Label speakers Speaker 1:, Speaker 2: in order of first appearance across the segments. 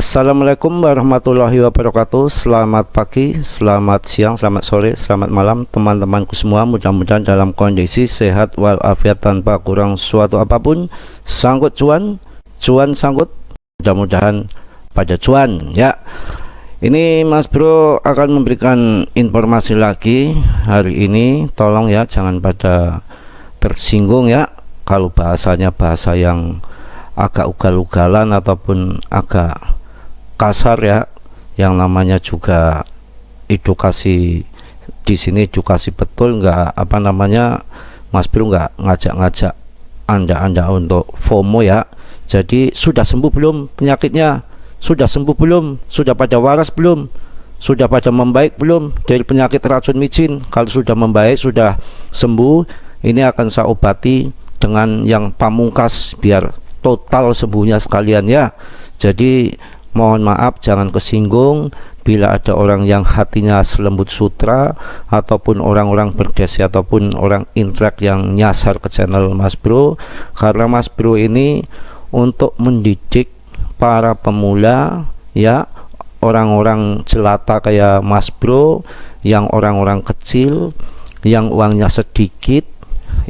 Speaker 1: Assalamualaikum warahmatullahi wabarakatuh. Selamat pagi, selamat siang, selamat sore, selamat malam teman-temanku semua. Mudah-mudahan dalam kondisi sehat walafiat tanpa kurang suatu apapun. Sangkut cuan, cuan sangkut, mudah-mudahan pada cuan ya. Ini Mas Bro akan memberikan informasi lagi hari ini. Tolong ya jangan pada tersinggung ya kalau bahasanya bahasa yang agak ugal-ugalan ataupun agak kasar ya. Yang namanya juga edukasi di sini, edukasi betul, nggak apa namanya, Mas Bro nggak ngajak-ngajak anda untuk FOMO ya. Jadi sudah sembuh belum penyakitnya? Sudah sembuh belum? Sudah pada waras belum? Sudah pada membaik belum dari penyakit racun micin? Kalau sudah membaik, sudah sembuh, ini akan saya obati dengan yang pamungkas biar total sembuhnya sekalian ya. Jadi mohon maaf jangan kesinggung bila ada orang yang hatinya selembut sutra ataupun orang-orang berdesi ataupun orang intelek yang nyasar ke channel Mas Bro, karena Mas Bro ini untuk mendidik para pemula ya, orang-orang jelata kayak Mas Bro, yang orang-orang kecil yang uangnya sedikit,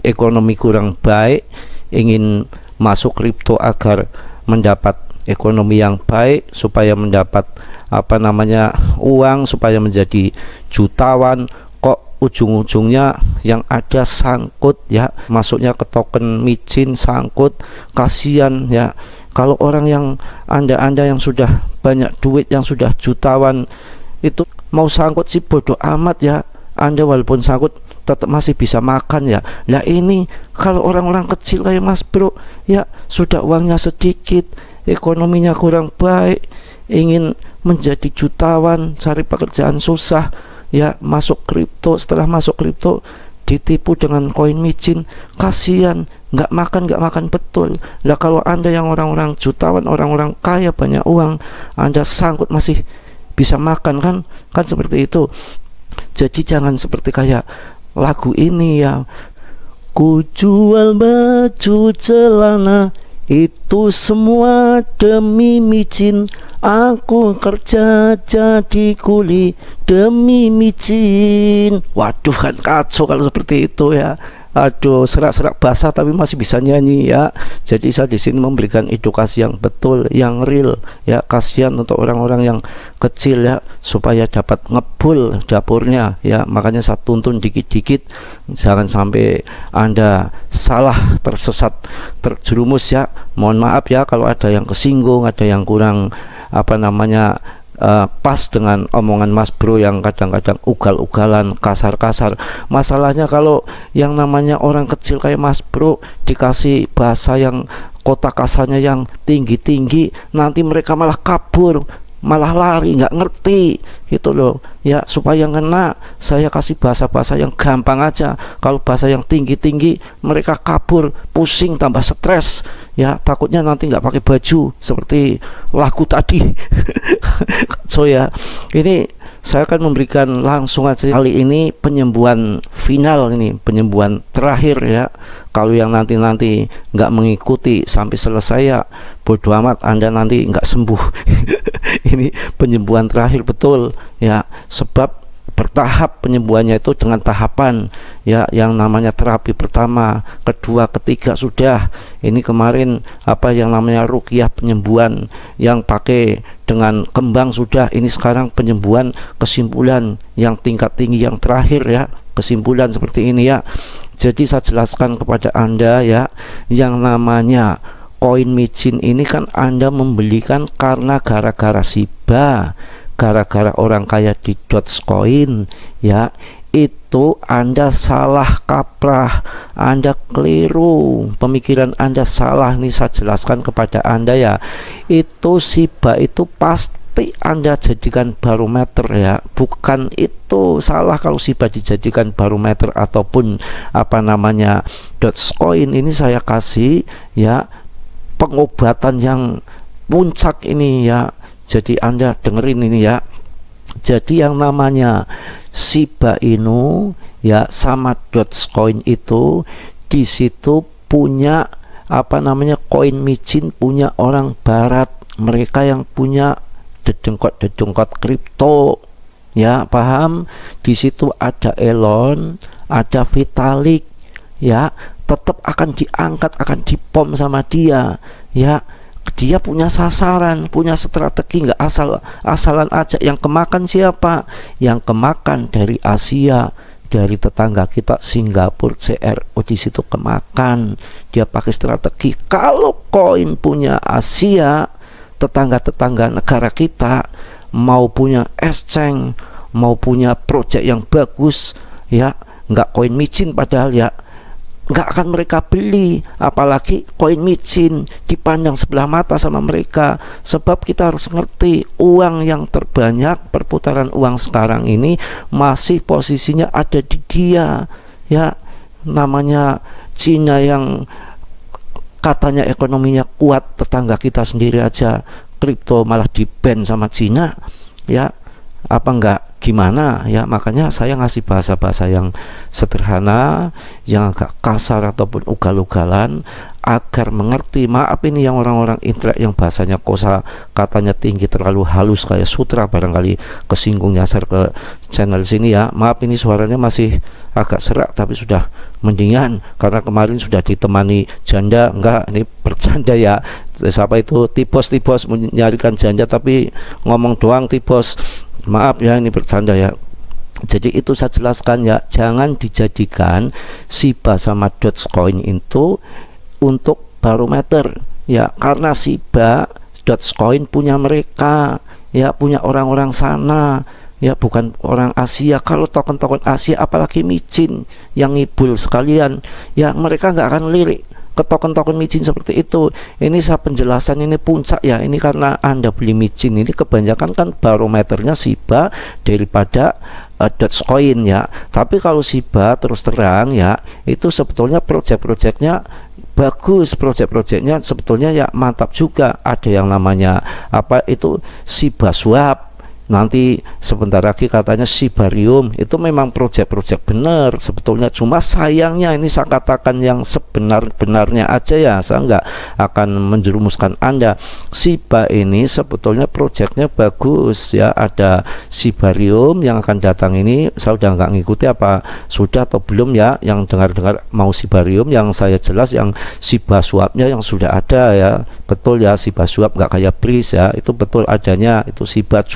Speaker 1: ekonomi kurang baik, ingin masuk kripto agar mendapat ekonomi yang baik, supaya mendapat apa namanya uang, supaya menjadi jutawan, kok ujung-ujungnya yang ada sangkut ya, masuknya ke token micin, sangkut. Kasihan ya kalau orang yang anda yang sudah banyak duit, yang sudah jutawan itu mau sangkut sih bodoh amat ya. Anda walaupun sangkut tetap masih bisa makan ya. Nah ini kalau orang-orang kecil kayak Mas Bro ya, sudah uangnya sedikit, ekonominya kurang baik, ingin menjadi jutawan, cari pekerjaan susah ya, masuk kripto. Setelah masuk kripto ditipu dengan koin micin, kasihan, nggak makan betul. Lah kalau anda yang orang-orang jutawan, orang-orang kaya, banyak uang, anda sangkut masih bisa makan kan seperti itu. Jadi jangan seperti kayak lagu ini ya, ku jual baju celana itu semua demi micin, aku kerja jadi kuli demi micin. Waduh kan kacau kalau seperti itu ya. Aduh, serak-serak basah tapi masih bisa nyanyi ya. Jadi saya di sini memberikan edukasi yang betul, yang real ya. Kasihan untuk orang-orang yang kecil ya, supaya dapat ngebul dapurnya ya. Makanya saya tuntun dikit-dikit, jangan sampai anda salah, tersesat, terjerumus ya. Mohon maaf ya kalau ada yang kesinggung, ada yang kurang apa namanya pas dengan omongan Mas Bro yang kadang-kadang ugal-ugalan, kasar-kasar. Masalahnya kalau yang namanya orang kecil kayak Mas Bro dikasih bahasa yang kota kasarnya yang tinggi-tinggi, nanti mereka malah kabur, malah lari, nggak ngerti gitu loh ya. Supaya ngena, saya kasih bahasa-bahasa yang gampang aja. Kalau bahasa yang tinggi-tinggi mereka kabur, pusing, tambah stres ya, takutnya nanti nggak pakai baju seperti lagu tadi. So ya, ini saya akan memberikan langsung aja kali ini penyembuhan final, ini penyembuhan terakhir ya. Kalau yang nanti nggak mengikuti sampai selesai ya bodoh amat, anda nanti nggak sembuh. Ini penyembuhan terakhir betul ya, sebab bertahap penyembuhannya itu dengan tahapan ya, yang namanya terapi pertama, kedua, ketiga sudah. Ini kemarin apa yang namanya ruqyah penyembuhan yang pakai dengan kembang sudah. Ini sekarang penyembuhan kesimpulan yang tingkat tinggi, yang terakhir ya, kesimpulan seperti ini ya. Jadi saya jelaskan kepada anda ya, yang namanya koin micin ini kan anda membelikan karena gara-gara Shiba, gara-gara orang kaya di Dogecoin ya. Itu anda salah kaprah, anda keliru, pemikiran anda salah. Nih saya jelaskan kepada anda ya, itu Shiba itu pasti anda jadikan barometer ya, bukan itu salah kalau Shiba dijadikan barometer ataupun apa namanya Dogecoin. Ini saya kasih ya pengobatan yang puncak ini ya. Jadi anda dengerin ini ya. Jadi yang namanya Shiba Inu ya sama Dogecoin itu di situ punya apa namanya koin micin, punya orang barat mereka yang punya dedengkot kripto, ya paham. Di situ ada Elon, ada Vitalik, ya tetap akan diangkat, akan dipom sama dia, ya. Dia punya sasaran, punya strategi, nggak asalan aja. Yang kemakan siapa? Yang kemakan dari Asia, dari tetangga kita Singapura, CRO di situ kemakan. Dia pakai strategi. Kalau koin punya Asia, tetangga-tetangga negara kita mau punya exchange, mau punya project yang bagus, ya nggak koin micin, padahal ya nggak akan mereka beli. Apalagi koin micin dipandang sebelah mata sama mereka. Sebab kita harus ngerti, uang yang terbanyak, perputaran uang sekarang ini masih posisinya ada di dia, ya. Namanya Cina yang katanya ekonominya kuat, tetangga kita sendiri aja kripto malah di-ban sama Cina, ya. Apa enggak gimana, ya. Makanya saya ngasih bahasa-bahasa yang sederhana, yang agak kasar ataupun ugal-ugalan, agar mengerti. Maaf ini yang orang-orang intelek yang bahasanya kosa katanya tinggi, terlalu halus kayak sutra, barangkali kesinggung nyasar ke channel sini, ya. Maaf ini suaranya masih agak serak, tapi sudah mendingan karena kemarin sudah ditemani janda. Enggak, ini bercanda ya. Siapa itu tipos menyarikan janda tapi ngomong doang tipos. Maaf ya, ini bercanda ya. Jadi itu saya jelaskan, ya, jangan dijadikan Shiba sama Dogecoin itu untuk barometer, ya, karena Shiba, Dogecoin punya mereka, ya, punya orang-orang sana, ya, bukan orang Asia. Kalau token-token Asia apalagi micin yang ngibul sekalian, ya, mereka nggak akan lirik ke token-token micin seperti itu. Ini saya penjelasan ini puncak, ya. Ini karena Anda beli micin ini kebanyakan kan barometernya Shiba daripada Dogecoin, ya. Tapi kalau Shiba terus terang, ya, itu sebetulnya project-projectnya bagus, project-projectnya sebetulnya ya mantap juga. Ada yang namanya apa itu Shiba Swap, nanti sebentar lagi katanya Shibarium. Itu memang project-project benar sebetulnya, cuma sayangnya ini saya katakan yang sebenar-benarnya aja, ya. Saya nggak akan menjerumuskan Anda. Shiba ini sebetulnya projectnya bagus, ya. Ada Shibarium yang akan datang ini, saya udah nggak ngikuti apa sudah atau belum, ya. Yang dengar-dengar mau Shibarium, yang saya jelas yang Shiba Swapnya yang sudah ada, ya. Betul, ya, Shiba Swap nggak kayak Breeze, ya. Itu betul adanya, itu Shiba.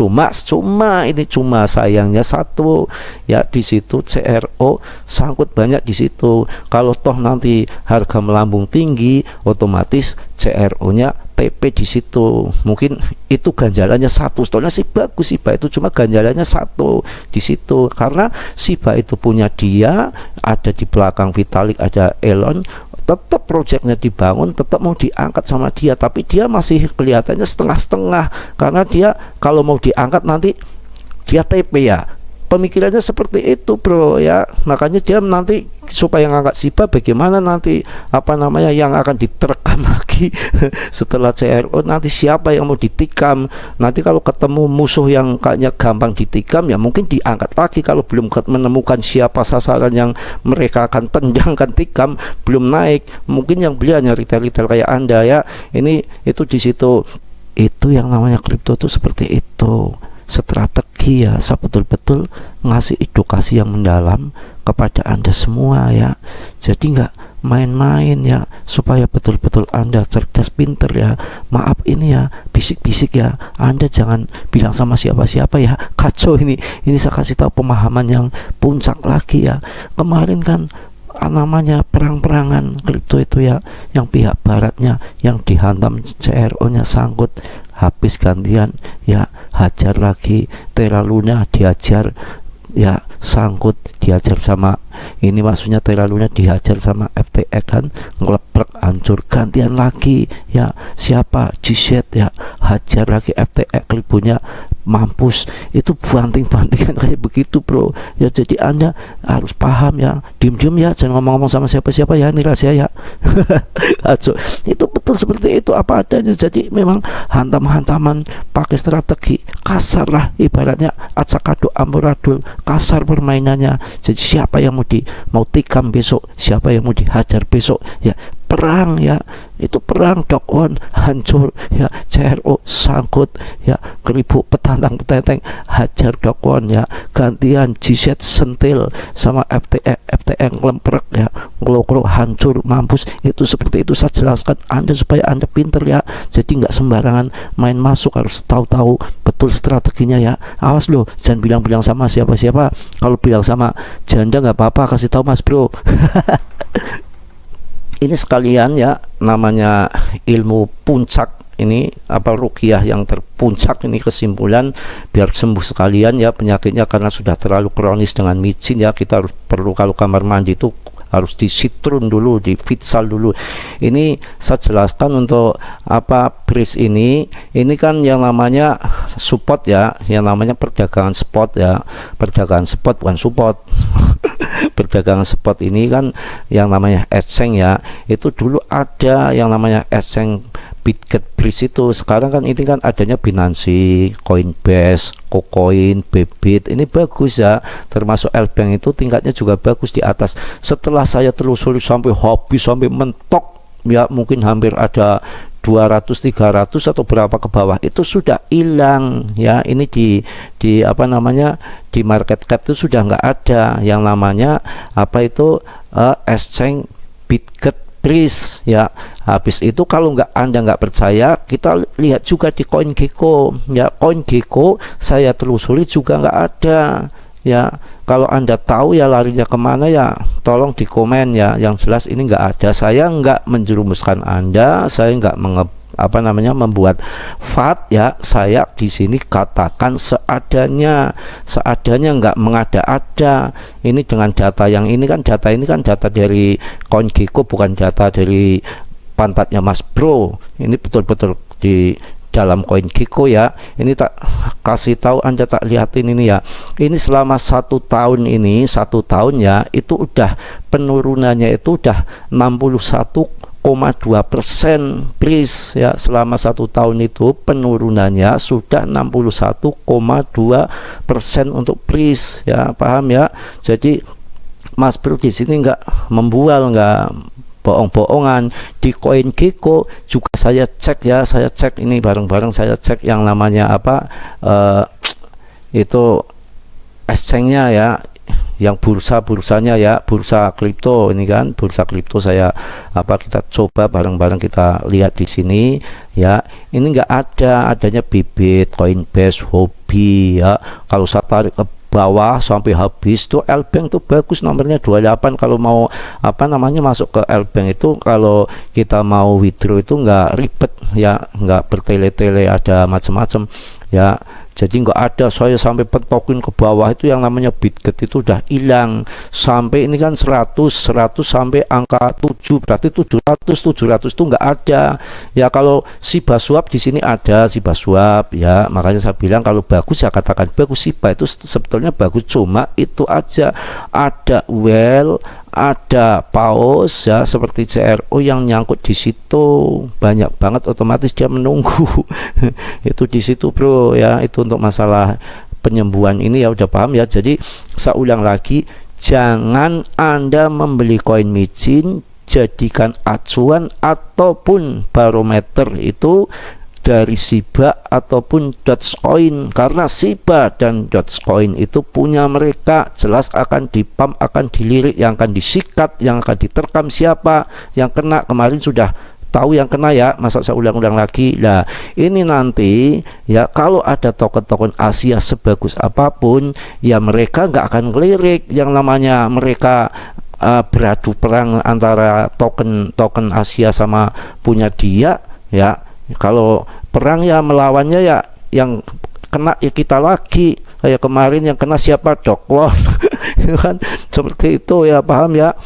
Speaker 1: Cuma sayangnya satu, ya, di situ CRO sangkut banyak di situ. Kalau toh nanti harga melambung tinggi, otomatis CRO-nya TP di situ. Mungkin itu ganjalannya satu. Sebetulnya sih bagus Shiba itu, cuma ganjalannya satu di situ. Karena Shiba itu punya dia, ada di belakang Vitalik, ada Elon. Tetap proyeknya dibangun, tetap mau diangkat sama dia, tapi dia masih kelihatannya setengah-setengah, karena dia kalau mau diangkat nanti dia TP, ya. Pemikirannya seperti itu, bro, ya. Makanya dia nanti supaya ngangkat Shiba, bagaimana nanti apa namanya yang akan diterekam lagi setelah CRO, nanti siapa yang mau ditikam. Nanti kalau ketemu musuh yang kayaknya gampang ditikam, ya mungkin diangkat lagi. Kalau belum menemukan siapa sasaran yang mereka akan tendangkan tikam, belum naik, mungkin yang beli hanya retail-retail kayak Anda, ya. Ini itu di situ. Itu yang namanya kripto itu seperti itu. Strategi, ya. Saya betul-betul ngasih edukasi yang mendalam kepada Anda semua, ya. Jadi nggak main-main, ya, supaya betul-betul Anda cerdas, pinter, ya. Maaf ini, ya, bisik-bisik, ya. Anda jangan bilang sama siapa-siapa, ya. Kacau ini saya kasih tahu pemahaman yang puncak lagi, ya. Kemarin kan namanya perang-perangan kripto itu, ya, yang pihak baratnya yang dihantam CRO-nya sangkut, habis gantian, ya, hajar lagi Terra Luna, dihajar, ya, sangkut, dihajar sama ini, maksudnya Terra Luna dihajar sama FTX kan, ngeleprek, hancur, gantian lagi, ya, siapa G-Set, ya, hajar lagi FTX, klipunya mampus. Itu banting-bantingan kayak begitu, bro, ya. Jadi Anda harus paham, ya, diem-diem, ya, jangan ngomong-ngomong sama siapa-siapa, ya, ini rahasia, ya. Itu betul seperti itu apa adanya. Jadi memang hantam-hantaman pakai strategi kasar lah, ibaratnya acak-aduk amburadul, kasar permainannya. Jadi siapa yang mau tikam besok, siapa yang mau dihajar besok, ya, perang ya, itu perang Dokon hancur ya, CRO sangkut ya, keribuk petantang petenteng hajar Dokon ya, gantian G-Set sentil sama FTN lemprek ya, ngelokro hancur mampus. Itu seperti itu saya jelaskan Anda supaya Anda pinter ya, jadi nggak sembarangan main masuk, harus tahu-tahu betul strateginya ya. Awas loh, jangan bilang-bilang sama siapa-siapa. Kalau bilang sama janda nggak apa-apa, kasih tahu Mas Bro. Ini sekalian ya, namanya ilmu puncak ini, apa, ruqyah yang terpuncak ini, kesimpulan biar sembuh sekalian ya penyakitnya, karena sudah terlalu kronis dengan micin ya. Kita harus perlu, kalau kamar mandi itu harus disitrun dulu, di fitsal dulu. Ini saya jelaskan untuk apa, bris ini kan yang namanya support ya, yang namanya perdagangan spot ya, perdagangan spot bukan support. Perdagangan spot ini kan yang namanya exchange ya, itu dulu ada yang namanya exchange Bitget Bridge itu. Sekarang kan ini kan adanya Binance, Coinbase, KuCoin, Bybit, ini bagus ya, termasuk Lbank itu tingkatnya juga bagus di atas. Setelah saya telusuri sampai habis, sampai mentok ya, mungkin hampir ada 200 300 atau berapa ke bawah, itu sudah hilang ya. Ini di apa namanya, di market cap itu sudah nggak ada yang namanya apa itu exchange Bitget Bridge ya. Habis itu kalau Anda nggak percaya, kita lihat juga di CoinGecko ya. CoinGecko saya telusuri juga nggak ada ya. Kalau Anda tahu ya larinya kemana ya, tolong di komen ya. Yang jelas ini nggak ada. Saya nggak menjerumuskan Anda, saya nggak membuat fat ya. Saya di sini katakan seadanya, nggak mengada-ada. Ini dengan data yang ini kan data dari CoinGecko, bukan data dari pantatnya Mas Bro. Ini betul-betul di dalam CoinGecko ya. Ini tak kasih tahu Anda, tak lihatin ini ya. Ini selama 1 tahun ini, 1 tahun ya, itu udah penurunannya itu udah 61,2% Bris ya. Selama 1 tahun itu penurunannya sudah 61,2% untuk Bris ya, paham ya. Jadi Mas Bro di sini nggak membual, nggak bohong-bohongan. Di CoinGecko juga saya cek ya, saya cek ini bareng-bareng, saya cek yang namanya apa itu exchange-nya ya, yang bursanya ya, bursa kripto ini kan, bursa kripto saya kita coba bareng-bareng, kita lihat di sini ya. Ini enggak adanya Bybit, Coinbase, Huobi ya. Kalau saya tarik ke bawah sampai habis tuh Lbank tuh bagus, nomornya 28. Kalau mau masuk ke Lbank itu, kalau kita mau withdraw itu nggak ribet ya, nggak bertele-tele ada macam-macam ya. Jadi nggak ada, saya sampai pentokin ke bawah itu yang namanya Bitget itu udah hilang. Sampai ini kan 100 sampai angka 7, berarti 700 itu nggak ada ya. Kalau Shiba Swap di sini ada Shiba Swap ya, makanya saya bilang kalau bagus ya katakan bagus. Shiba itu sebetulnya bagus, cuma itu aja. Ada Well, ada paus ya, seperti CRO yang nyangkut di situ banyak banget, otomatis dia menunggu. Itu di situ bro ya. Itu untuk masalah penyembuhan ini ya, udah paham ya. Jadi saya ulang lagi, jangan Anda membeli koin micin jadikan acuan ataupun barometer itu dari Shiba ataupun Dogecoin, karena Shiba dan Dogecoin itu punya mereka, jelas akan dipump, akan dilirik, yang akan disikat, yang akan diterkam siapa yang kena. Kemarin sudah tahu yang kena ya, masa saya ulang-ulang lagi. Nah ini nanti ya, kalau ada token-token Asia sebagus apapun ya, mereka nggak akan ngelirik. Yang namanya mereka beradu perang antara token Asia sama punya dia ya. Kalau perang ya melawannya ya, yang kena ya kita lagi. Kayak kemarin yang kena siapa, Dokwon. Kan seperti itu ya, paham ya.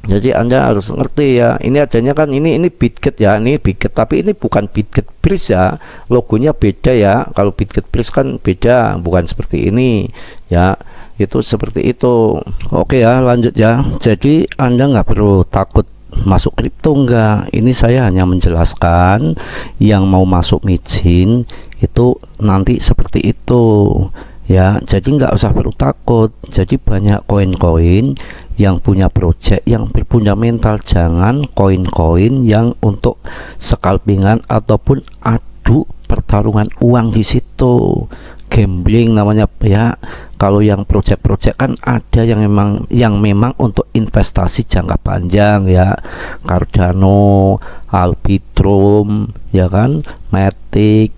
Speaker 1: Jadi Anda harus ngerti ya. Ini adanya kan ini Bitget ya, ini Bitget, tapi ini bukan Bitget Bridge ya. Logonya beda ya. Kalau Bitget Bridge kan beda, bukan seperti ini ya. Itu seperti itu. Oke ya, lanjut ya. Jadi Anda nggak perlu takut masuk kripto, enggak. Ini saya hanya menjelaskan yang mau masuk micin itu nanti seperti itu ya. Jadi nggak usah perlu takut. Jadi banyak koin-koin yang punya project yang berfundamental, jangan koin-koin yang untuk scalpingan ataupun adu pertarungan uang di situ. Gambling namanya ya. Kalau yang project-project kan ada yang memang untuk investasi jangka panjang ya, Cardano, Arbitrum ya kan, Matic,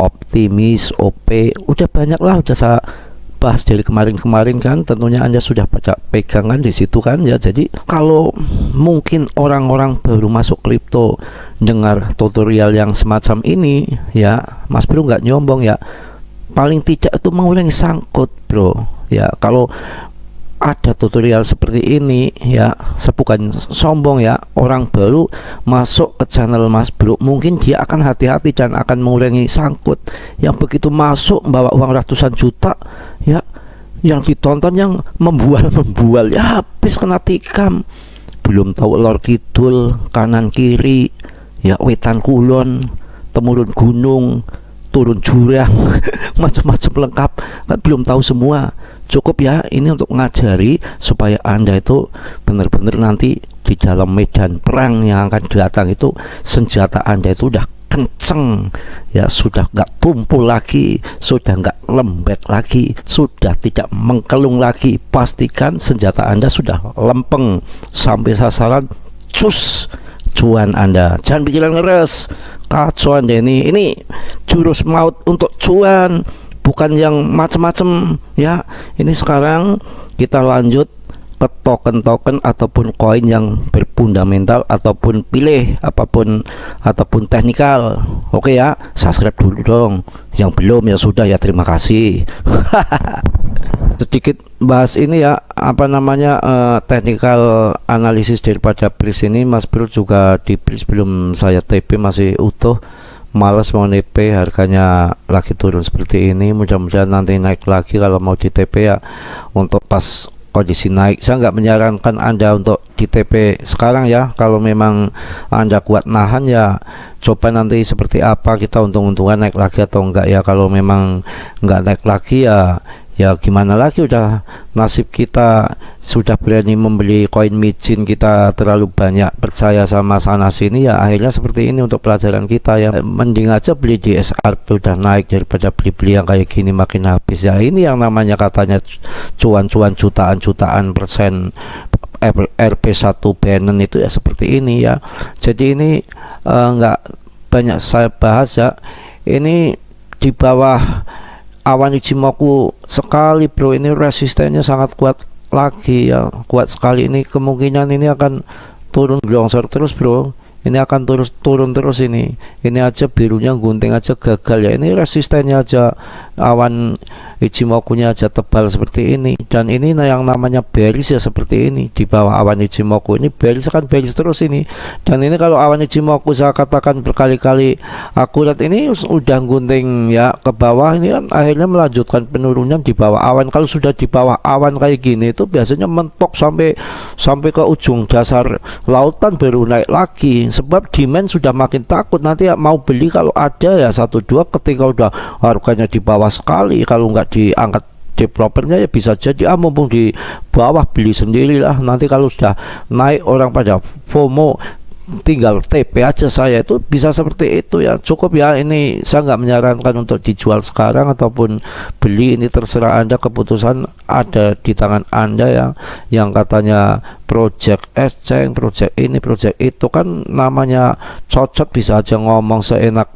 Speaker 1: Optimis, OP, udah banyak lah, udah saya bahas dari kemarin-kemarin kan, tentunya Anda sudah pada pegangan di situ kan ya. Jadi kalau mungkin orang-orang baru masuk kripto dengar tutorial yang semacam ini ya, Mas Bro nggak nyombong ya, paling tidak itu mengurangi sangkut bro ya. Kalau ada tutorial seperti ini ya, bukan sombong ya, orang baru masuk ke channel Mas Bro mungkin dia akan hati-hati dan akan mengurangi sangkut. Yang begitu masuk bawa uang ratusan juta ya, yang ditonton yang membual ya, habis kena tikam, belum tahu lor kidul kanan kiri ya, wetan kulon, temurun gunung, turun jurang, macam-macam lengkap kan, belum tahu semua. Cukup ya ini untuk ngajari supaya Anda itu benar-benar nanti di dalam medan perang yang akan datang itu senjata Anda itu udah kenceng ya, sudah nggak tumpul lagi, sudah nggak lembek lagi, sudah tidak mengkelung lagi. Pastikan senjata Anda sudah lempeng sampai sasaran, cus cuan Anda. Jangan pikiran ngeres, kacau Anda ini jurus maut untuk cuan, bukan yang macam-macam ya. Ini sekarang kita lanjut ke token-token ataupun koin yang berfundamental ataupun pilih apapun ataupun teknikal. Oke ya, subscribe dulu dong. Yang belum ya sudah ya, terima kasih. Sedikit bahas ini ya, apa namanya, technical analisis daripada BRIS ini. Mas Bro juga di BRIS belum saya TP, masih utuh, malas mau NP, harganya lagi turun seperti ini. Mudah-mudahan nanti naik lagi kalau mau di TP ya, untuk pas kondisi naik. Saya nggak menyarankan Anda untuk di TP sekarang ya. Kalau memang Anda kuat nahan ya, coba nanti seperti apa kita untung-untungan naik lagi atau enggak ya. Kalau memang nggak naik lagi ya gimana lagi, udah nasib kita sudah berani membeli koin micin, kita terlalu banyak percaya sama sana sini ya, akhirnya seperti ini. Untuk pelajaran kita ya, mending aja beli di SRP udah naik daripada beli-beli yang kayak gini makin habis ya. Ini yang namanya katanya cuan-cuan jutaan persen RP1 Binance itu ya seperti ini ya. Jadi ini nggak banyak saya bahas ya. Ini di bawah awan Ichimoku sekali bro, ini resistennya sangat kuat lagi ya, kuat sekali. Ini kemungkinan ini akan turun longsor terus bro, ini akan turun terus. Ini aja birunya gunting aja gagal ya. Ini resistennya aja, awan Ichimoku-nya aja tebal seperti ini. Dan ini yang namanya bearish ya seperti ini, di bawah awan Ichimoku ini bearish kan, bearish terus ini. Dan ini kalau awan Ichimoku saya katakan berkali-kali akurat, ini udah gunting ya ke bawah, ini kan akhirnya melanjutkan penurunan di bawah awan. Kalau sudah di bawah awan kayak gini itu biasanya mentok sampai ke ujung dasar lautan baru naik lagi, sebab demand sudah makin takut nanti ya, mau beli kalau ada ya 1-2, ketika udah harganya di bawah sekali, kalau nggak diangkat developernya ya bisa jadi mumpung di bawah beli sendirilah. Nanti kalau sudah naik orang pada FOMO, tinggal TP aja. Saya itu bisa seperti itu ya. Cukup ya, ini saya nggak menyarankan untuk dijual sekarang ataupun beli, ini terserah Anda, keputusan ada di tangan Anda ya. Yang katanya project exchange, project ini, project itu kan namanya cocok, bisa aja ngomong seenak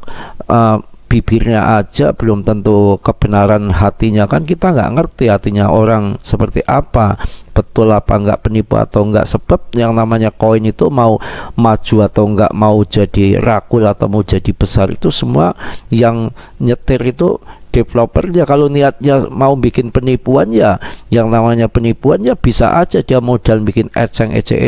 Speaker 1: bibirnya aja, belum tentu kebenaran hatinya kan. Kita nggak ngerti hatinya orang seperti apa, betul apa enggak, penipu atau enggak. Sebab yang namanya koin itu mau maju atau enggak, mau jadi rakul atau mau jadi besar, itu semua yang nyetir itu developer ya. Kalau niatnya mau bikin penipuan ya, yang namanya penipuan ya bisa aja dia modal bikin eceng ece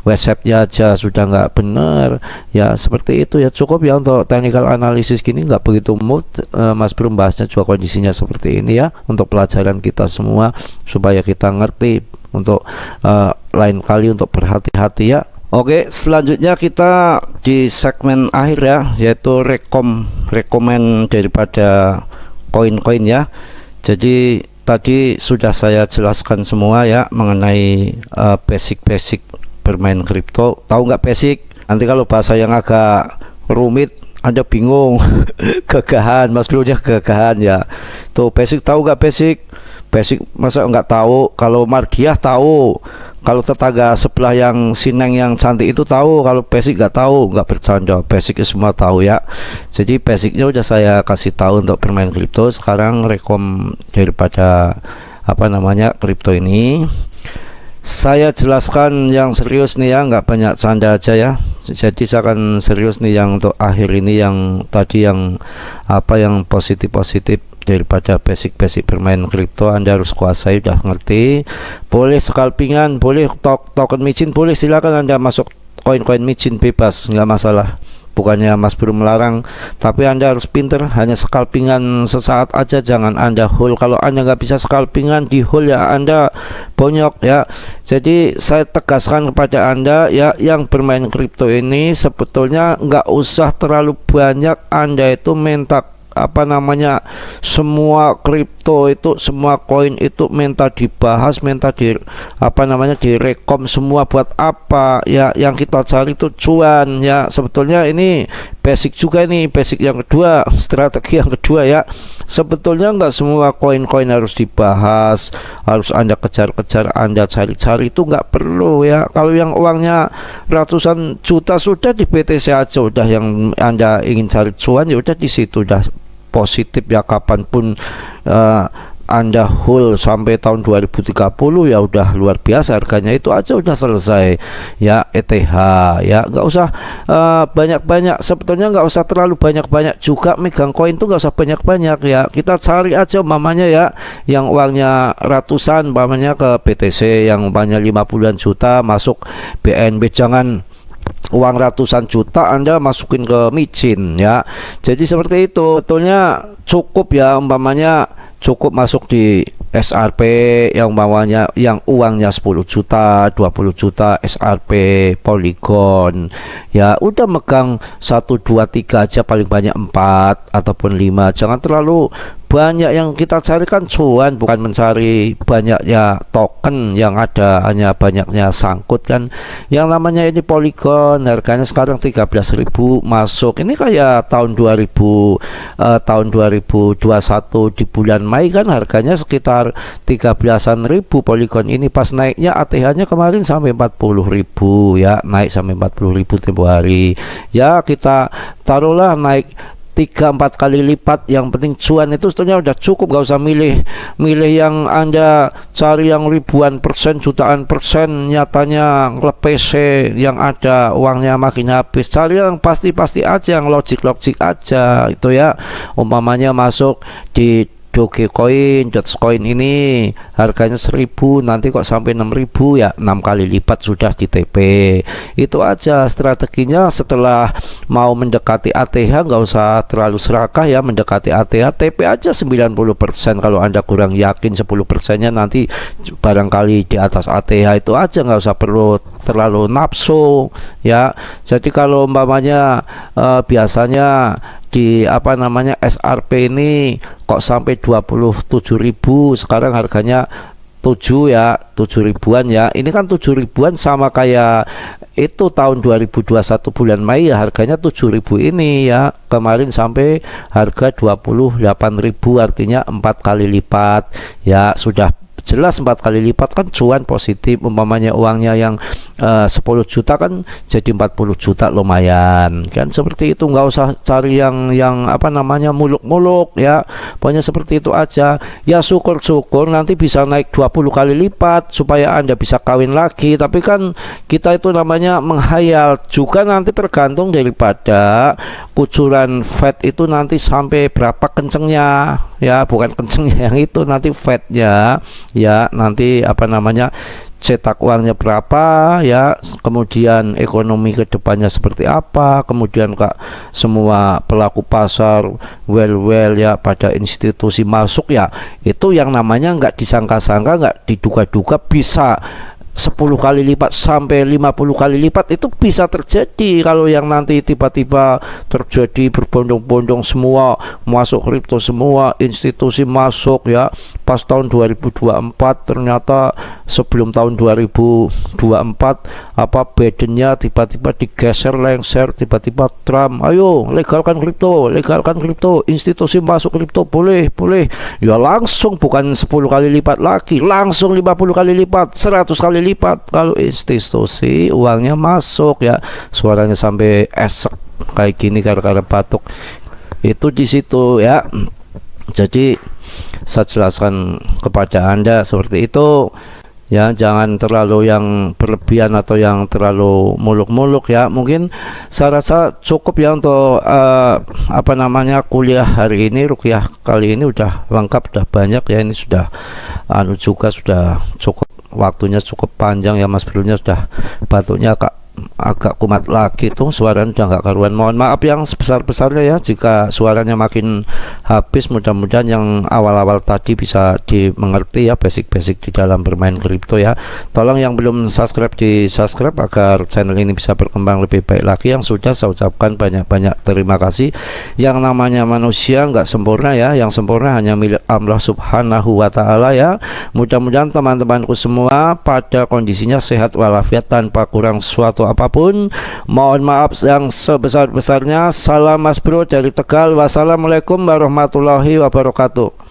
Speaker 1: websitenya aja sudah nggak bener ya, seperti itu ya. Cukup ya untuk technical analisis gini, nggak begitu mood. Mas Bro bahasnya juga kondisinya seperti ini ya, untuk pelajaran kita semua supaya kita ngerti untuk lain kali untuk berhati-hati ya. Oke, selanjutnya kita di segmen akhir ya, yaitu rekomen daripada koin-koin ya. Jadi tadi sudah saya jelaskan semua ya mengenai basic-basic bermain kripto. Tahu nggak basic? Nanti kalau bahasa yang agak rumit Anda bingung. Gagahan, Mas Bro, gagahan ya. Tuh basic, tahu nggak basic? Basic masa nggak tahu? Kalau Margiah tahu, kalau tetangga sebelah yang Sineng yang cantik itu tahu, kalau basic nggak tahu, nggak bercanda, basic semua tahu ya. Jadi basicnya udah saya kasih tahu untuk bermain kripto. Sekarang rekom daripada kripto ini saya jelaskan yang serius nih ya, nggak banyak canda aja ya. Jadi saya akan serius nih yang untuk akhir ini, yang tadi yang positif daripada basic bermain kripto Anda harus kuasai, udah ngerti. Boleh scalpingan, boleh token micin, boleh, silakan Anda masuk koin-koin micin bebas, nggak masalah. Bukannya Mas Bro melarang, tapi Anda harus pinter. Hanya scalpingan sesaat aja, jangan Anda hold. Kalau Anda nggak bisa scalpingan di hold ya Anda bonyok ya. Jadi saya tegaskan kepada Anda ya, yang bermain kripto ini sebetulnya nggak usah terlalu banyak Anda itu minta semua kripto itu, semua koin itu minta dibahas, minta direkom semua. Buat apa ya? Yang kita cari itu cuan ya. Sebetulnya ini basic juga, ini basic yang kedua, strategi yang kedua ya. Sebetulnya nggak semua koin-koin harus dibahas, harus Anda kejar-kejar, Anda cari-cari, itu nggak perlu ya. Kalau yang uangnya ratusan juta sudah di BTC aja, udah yang Anda ingin cari cuan ya udah di situ, udah positif ya. Kapanpun Anda hold sampai tahun 2030 ya udah luar biasa harganya, itu aja udah selesai ya. ETH ya, nggak usah banyak-banyak, sebetulnya nggak usah terlalu banyak-banyak juga megang koin tuh, nggak usah banyak-banyak ya. Kita cari aja umpamanya ya yang uangnya ratusan, umpamanya ke BTC, yang umpamanya 50-an juta masuk BNB. Jangan uang ratusan juta Anda masukin ke micin ya. Jadi seperti itu, betulnya cukup ya, umpamanya cukup masuk di SRP yang umpamanya yang uangnya 10 juta 20 juta SRP Polygon ya, udah megang 1 2 3 aja, paling banyak 4 ataupun 5. Jangan terlalu banyak. Yang kita carikan cuan, bukan mencari banyaknya token yang ada, hanya banyaknya sangkut kan. Yang namanya ini Polygon harganya sekarang 13.000 masuk. Ini kayak tahun 2021 di bulan Mei kan harganya sekitar 13.000 Polygon ini. Pas naiknya ATH-nya kemarin sampai 40.000 ya, naik sampai 40.000 tempo hari ya. Kita taruhlah naik 3-4 kali lipat, yang penting cuan itu sebetulnya udah cukup. Gak usah milih yang Anda cari yang ribuan persen, jutaan persen, nyatanya ngelepes yang ada uangnya makin habis. Cari yang pasti-pasti aja, yang logik aja itu ya. Umpamanya masuk di Dogecoin, Dogecoin ini harganya 1.000, nanti kok sampai 6.000 ya, 6 kali lipat sudah di TP. Itu aja strateginya. Setelah mau mendekati ATH nggak usah terlalu serakah ya, mendekati ATH TP aja 90%. Kalau Anda kurang yakin 10%-nya nanti barangkali di atas ATH, itu aja, nggak usah perlu terlalu nafsu ya. Jadi kalau umpamanya biasanya di SRP ini kok sampai 27.000, sekarang harganya 7 ya, 7 ribuan ya. Ini kan 7 ribuan sama kayak itu tahun 2021 bulan Mei ya, harganya 7.000 ini ya. Kemarin sampai harga 28.000, artinya 4 kali lipat ya. Sudah jelas 4 kali lipat kan cuan positif. Umpamanya uangnya yang 10 juta kan jadi 40 juta, lumayan kan. Seperti itu, nggak usah cari yang muluk-muluk ya. Pokoknya seperti itu aja ya. Syukur-syukur nanti bisa naik 20 kali lipat supaya Anda bisa kawin lagi. Tapi kan kita itu namanya menghayal juga, nanti tergantung daripada kucuran Fed itu nanti sampai berapa kencengnya ya, bukan kencengnya yang itu, nanti Fednya ya, nanti cetak uangnya berapa ya, kemudian ekonomi kedepannya seperti apa, kemudian semua pelaku pasar well ya, pada institusi masuk ya. Itu yang namanya nggak disangka-sangka, nggak diduga-duga bisa 10 kali lipat sampai 50 kali lipat. Itu bisa terjadi kalau yang nanti tiba-tiba terjadi berbondong-bondong semua masuk kripto, semua institusi masuk ya pas tahun 2024, ternyata sebelum tahun 2024 apa Bidennya tiba-tiba digeser lengser, tiba-tiba Trump ayo legalkan kripto, institusi masuk kripto, boleh ya, langsung bukan 10 kali lipat lagi, langsung 50 kali lipat, 100 kali lipat kalau institusi uangnya masuk ya. Suaranya sampai esek kayak gini gara-gara batuk itu di situ ya. Jadi saya jelaskan kepada Anda seperti itu ya, jangan terlalu yang berlebihan atau yang terlalu muluk-muluk ya. Mungkin saya rasa cukup ya untuk kuliah hari ini, ruqyah kali ini udah lengkap, udah banyak ya. Ini sudah juga sudah cukup, waktunya cukup panjang ya. Mas Bro-nya sudah batuknya agak kumat lagi tuh, suaranya udah nggak karuan. Mohon maaf yang sebesar-besarnya ya jika suaranya makin habis. Mudah-mudahan yang awal-awal tadi bisa dimengerti ya, basic-basic di dalam bermain kripto ya. Tolong yang belum subscribe di subscribe agar channel ini bisa berkembang lebih baik lagi. Yang sudah saya ucapkan banyak-banyak terima kasih. Yang namanya manusia nggak sempurna ya, yang sempurna hanya milik Allah Subhanahu wa Ta'ala ya. Mudah-mudahan teman-temanku semua pada kondisinya sehat walafiat tanpa kurang suatu apapun. Mohon maaf yang sebesar-besarnya. Salam Mas Bro dari Tegal. Wassalamualaikum warahmatullahi wabarakatuh.